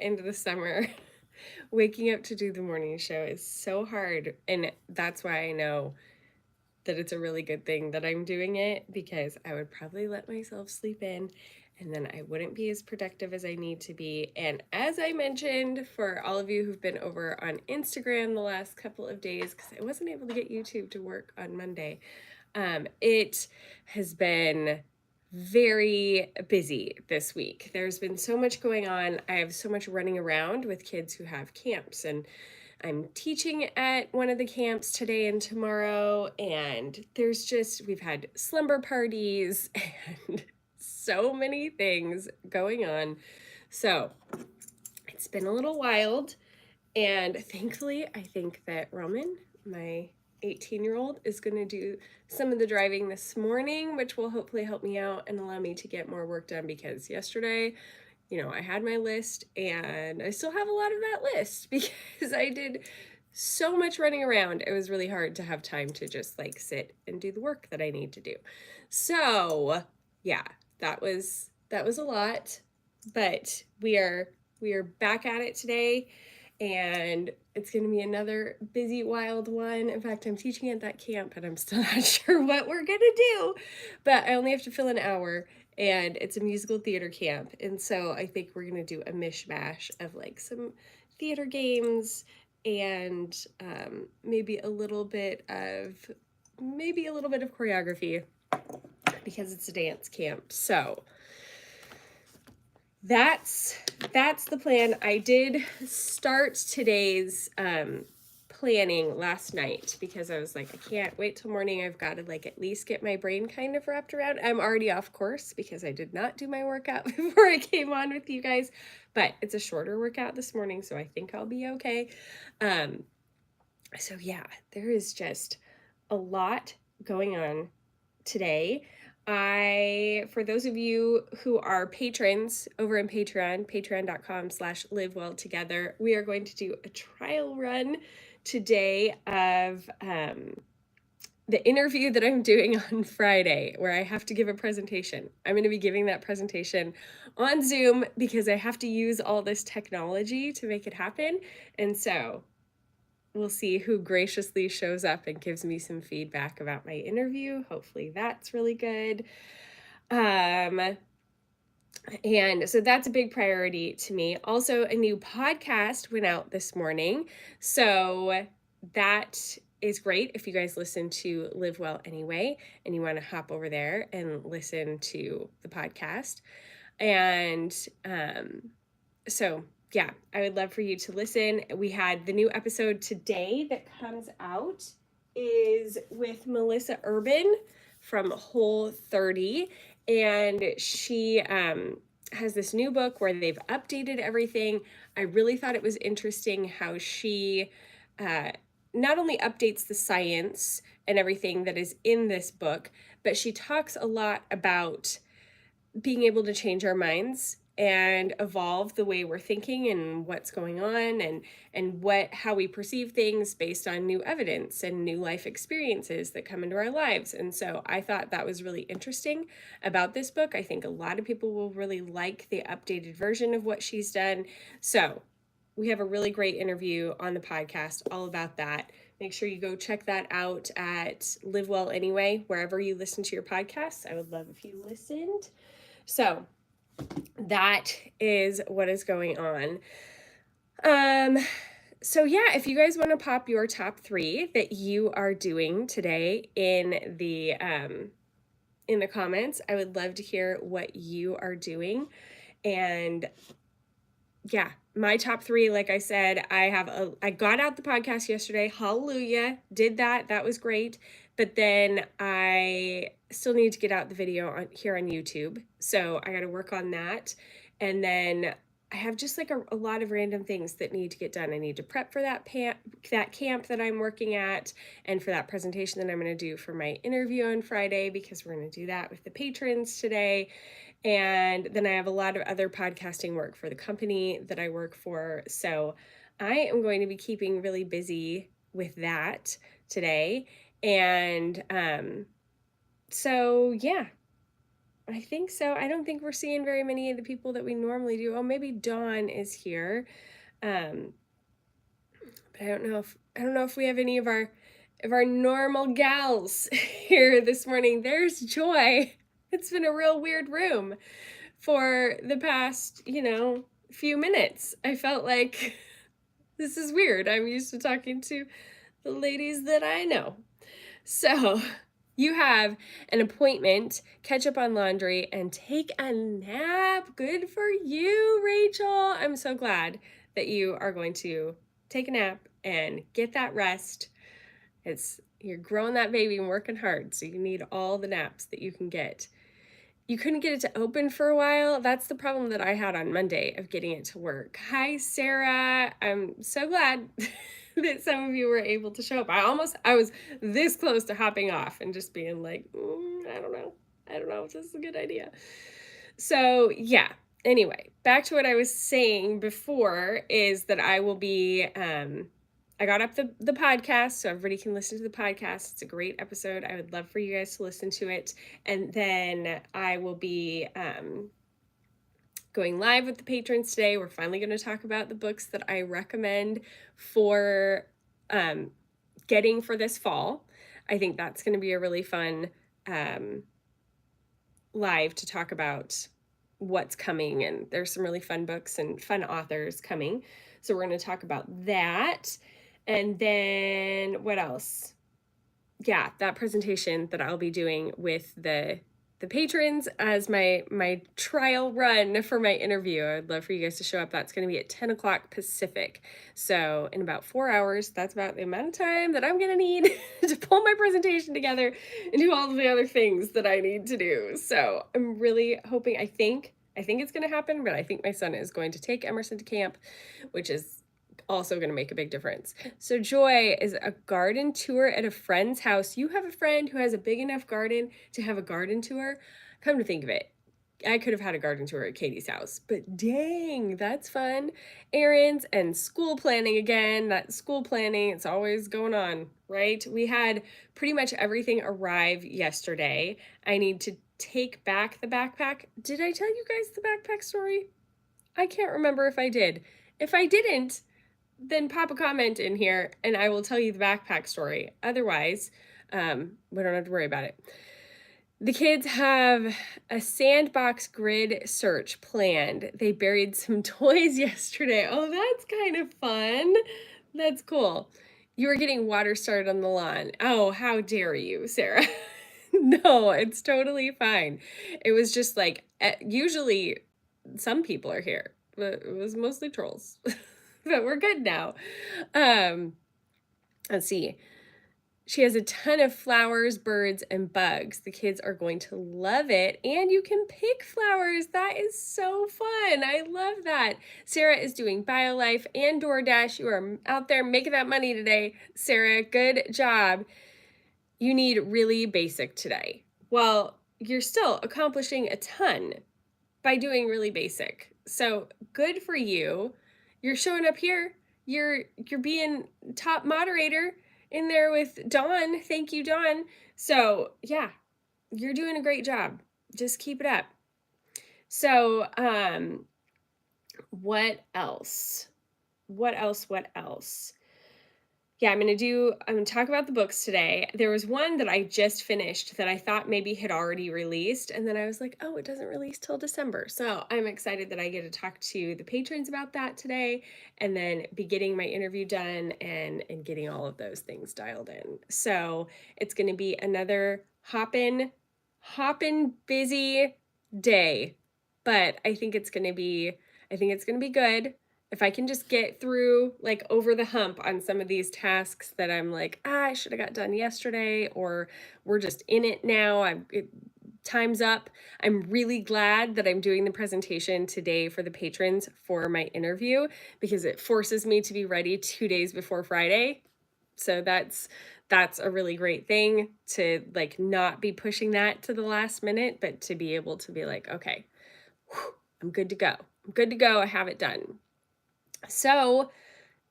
into the summer, waking up to do the morning show is so hard. And that's why I know that it's a really good thing that I'm doing it, because I would probably let myself sleep in and then I wouldn't be as productive as I need to be. And as I mentioned, for all of you who've been over on Instagram the last couple of days, because I wasn't able to get YouTube to work on Monday, it has been very busy this week. There's been so much going on. I have so much running around with kids who have camps, and I'm teaching at one of the camps today and tomorrow, and we've had slumber parties and so many things going on. So it's been a little wild, and thankfully, I think that Roman, my 18-year-old, is going to do some of the driving this morning, which will hopefully help me out and allow me to get more work done, because yesterday, I had my list and I still have a lot of that list because I did so much running around. It was really hard to have time to just sit and do the work that I need to do. So, yeah, that was a lot, but we are back at it today, and it's going to be another busy, wild one. In fact, I'm teaching at that camp and I'm still not sure what we're going to do, but I only have to fill an hour, and it's a musical theater camp. And so I think we're going to do a mishmash of some theater games and maybe a little bit of choreography, because it's a dance camp. So that's the plan. I did start today's planning last night because I was like, I can't wait till morning. I've got to at least get my brain kind of wrapped around. I'm already off course because I did not do my workout before I came on with you guys, but it's a shorter workout this morning, so I think I'll be okay. So yeah, there is just a lot going on today. For those of you who are patrons over in patreon.com/livewelltogether, we are going to do a trial run today of the interview that I'm doing on Friday, where I have to give a presentation. I'm going to be giving that presentation on Zoom because I have to use all this technology to make it happen. And so we'll see who graciously shows up and gives me some feedback about my interview. Hopefully that's really good. And so that's a big priority to me. Also, a new podcast went out this morning. So that is great if you guys listen to Live Well Anyway and you want to hop over there and listen to the podcast. And so yeah, I would love for you to listen. We had the new episode today that comes out is with Melissa Urban from Whole30, and she has this new book where they've updated everything. I really thought it was interesting how she not only updates the science and everything that is in this book, but she talks a lot about being able to change our minds and evolve the way we're thinking and what's going on, and how we perceive things based on new evidence and new life experiences that come into our lives. And so I thought that was really interesting about this book. I think a lot of people will really like the updated version of what she's done. So we have a really great interview on the podcast all about that. Make sure you go check that out at Live Well Anyway, wherever you listen to your podcasts. I would love if you listened. So that is what is going on. So yeah, if you guys want to pop your top 3 that you are doing today in the comments, I would love to hear what you are doing. And yeah, my top 3, like I said, I got out the podcast yesterday. Hallelujah. Did that. That was great. But then I still need to get out the video here on YouTube. So I got to work on that. And then I have just a lot of random things that need to get done. I need to prep for that camp that I'm working at, and for that presentation that I'm going to do for my interview on Friday, because we're going to do that with the patrons today. And then I have a lot of other podcasting work for the company that I work for. So I am going to be keeping really busy with that today. And so, yeah, I think so. I don't think we're seeing very many of the people that we normally do. Oh, maybe Dawn is here. Um, but I don't know if we have any of our normal gals here this morning. There's Joy. It's been a real weird room for the past, few minutes. I felt like this is weird. I'm used to talking to the ladies that I know. So, you have an appointment, catch up on laundry, and take a nap. Good for you, Rachel. I'm so glad that you are going to take a nap and get that rest. You're growing that baby and working hard, so you need all the naps that you can get. You couldn't get it to open for a while. That's the problem that I had on Monday of getting it to work. Hi, Sarah. I'm so glad that some of you were able to show up. I was this close to hopping off and just being like, I don't know. I don't know if this is a good idea. So yeah, anyway, back to what I was saying before is that I will be, I got up the podcast so everybody can listen to the podcast. It's a great episode. I would love for you guys to listen to it. And then I will be going live with the patrons today. We're finally going to talk about the books that I recommend for getting for this fall. I think that's going to be a really fun live to talk about what's coming, and there's some really fun books and fun authors coming. So we're going to talk about that. And then what else? Yeah, that presentation that I'll be doing with the patrons as my trial run for my interview. I'd love for you guys to show up. That's going to be at 10 o'clock Pacific. So in about 4 hours, that's about the amount of time that I'm going to need to pull my presentation together and do all of the other things that I need to do. So I'm really hoping, I think it's going to happen, but I think my son is going to take Emerson to camp, which is also going to make a big difference. So Joy is a garden tour at a friend's house. You have a friend who has a big enough garden to have a garden tour? Come to think of it, I could have had a garden tour at Katie's house, but dang, that's fun. Errands and school planning again. That school planning, it's always going on, right? We had pretty much everything arrive yesterday. I need to take back the backpack. Did I tell you guys the backpack story? I can't remember if I did. If I didn't, then pop a comment in here and I will tell you the backpack story. Otherwise, we don't have to worry about it. The kids have a sandbox grid search planned. They buried some toys yesterday. Oh, that's kind of fun. That's cool. You were getting water started on the lawn. Oh, how dare you, Sarah? No, it's totally fine. It was just like, usually some people are here, but it was mostly trolls. But we're good now. Let's see. She has a ton of flowers, birds, and bugs. The kids are going to love it. And you can pick flowers. That is so fun. I love that. Sarah is doing BioLife and DoorDash. You are out there making that money today. Sarah, good job. You need really basic today. Well, you're still accomplishing a ton by doing really basic. So good for you. You're showing up here. You're being top moderator in there with Dawn. Thank you, Dawn. So yeah, you're doing a great job. Just keep it up. So what else? Yeah, I'm going to talk about the books today. There was one that I just finished that I thought maybe had already released. And then I was like, oh, it doesn't release till December. So I'm excited that I get to talk to the patrons about that today and then be getting my interview done and getting all of those things dialed in. So it's going to be another hoppin' busy day, but I think it's going to be good. If I can just get through, like, over the hump on some of these tasks that I'm like, I should have got done yesterday, or we're just in it now, time's up. I'm really glad that I'm doing the presentation today for the patrons for my interview, because it forces me to be ready 2 days before Friday. So that's a really great thing, to like not be pushing that to the last minute, but to be able to be like, okay, I'm good to go. I have it done. So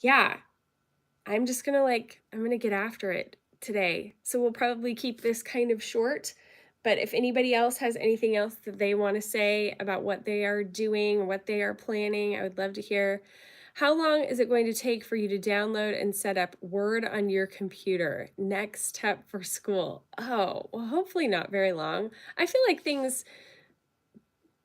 yeah, I'm going to get after it today. So we'll probably keep this kind of short, But if anybody else has anything else that they want to say about what they are doing, what they are planning, I would love to hear. How long is it going to take for you to download and set up Word on your computer? Next step for school. Oh, well, hopefully not very long. I feel like things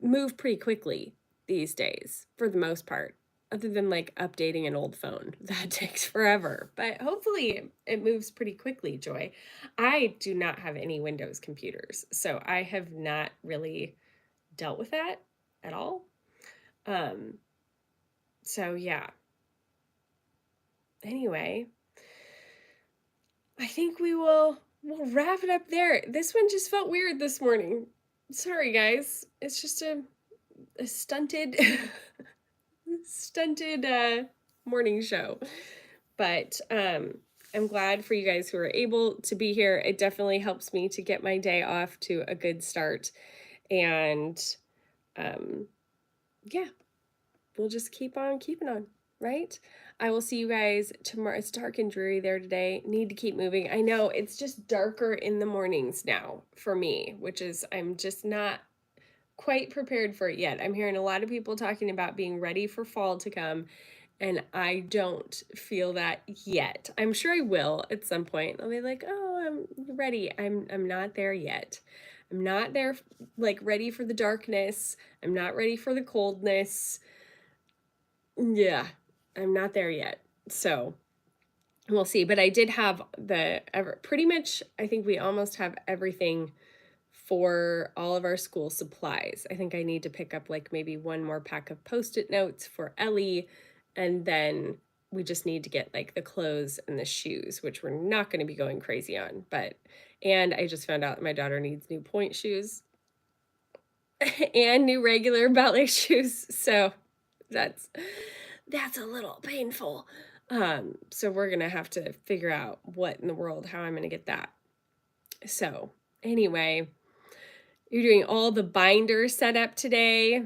move pretty quickly these days for the most part, other than like updating an old phone. That takes forever, but hopefully it moves pretty quickly, Joy. I do not have any Windows computers, so I have not really dealt with that at all. So yeah. Anyway, I think we'll wrap it up there. This one just felt weird this morning. Sorry guys. It's just a stunted morning show. But I'm glad for you guys who are able to be here. It definitely helps me to get my day off to a good start. And yeah, we'll just keep on keeping on, right? I will see you guys tomorrow. It's dark and dreary there today. Need to keep moving. I know it's just darker in the mornings now for me, which is, I'm just not quite prepared for it yet. I'm hearing a lot of people talking about being ready for fall to come, and I don't feel that yet. I'm sure I will at some point. I'll be like, "Oh, I'm ready." I'm not there yet. I'm not there like ready for the darkness. I'm not ready for the coldness. Yeah, I'm not there yet. So, we'll see. But I did have pretty much, I think we almost have everything for all of our school supplies. I think I need to pick up like maybe one more pack of Post-it notes for Ellie, and then we just need to get like the clothes and the shoes, which we're not going to be going crazy on. And I just found out my daughter needs new point shoes and new regular ballet shoes. So that's a little painful. So we're going to have to figure out what in the world, how I'm going to get that. So anyway, you're doing all the binders set up today.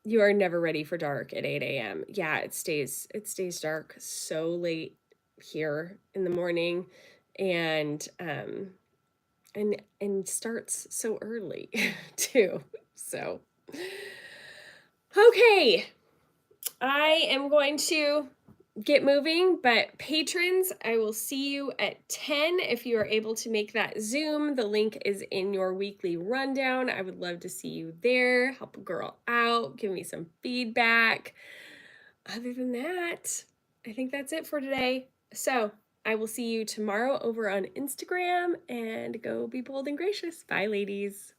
You are never ready for dark at 8 a.m. Yeah, it stays dark so late here in the morning, and starts so early too. So okay, I am going to get moving, but patrons, I will see you at 10 if you are able to make that Zoom. The link is in your weekly rundown. I would love to see you there. Help a girl out, give me some feedback. Other than that, I think that's it for today. So I will see you tomorrow over on Instagram, and go be bold and gracious. Bye, ladies.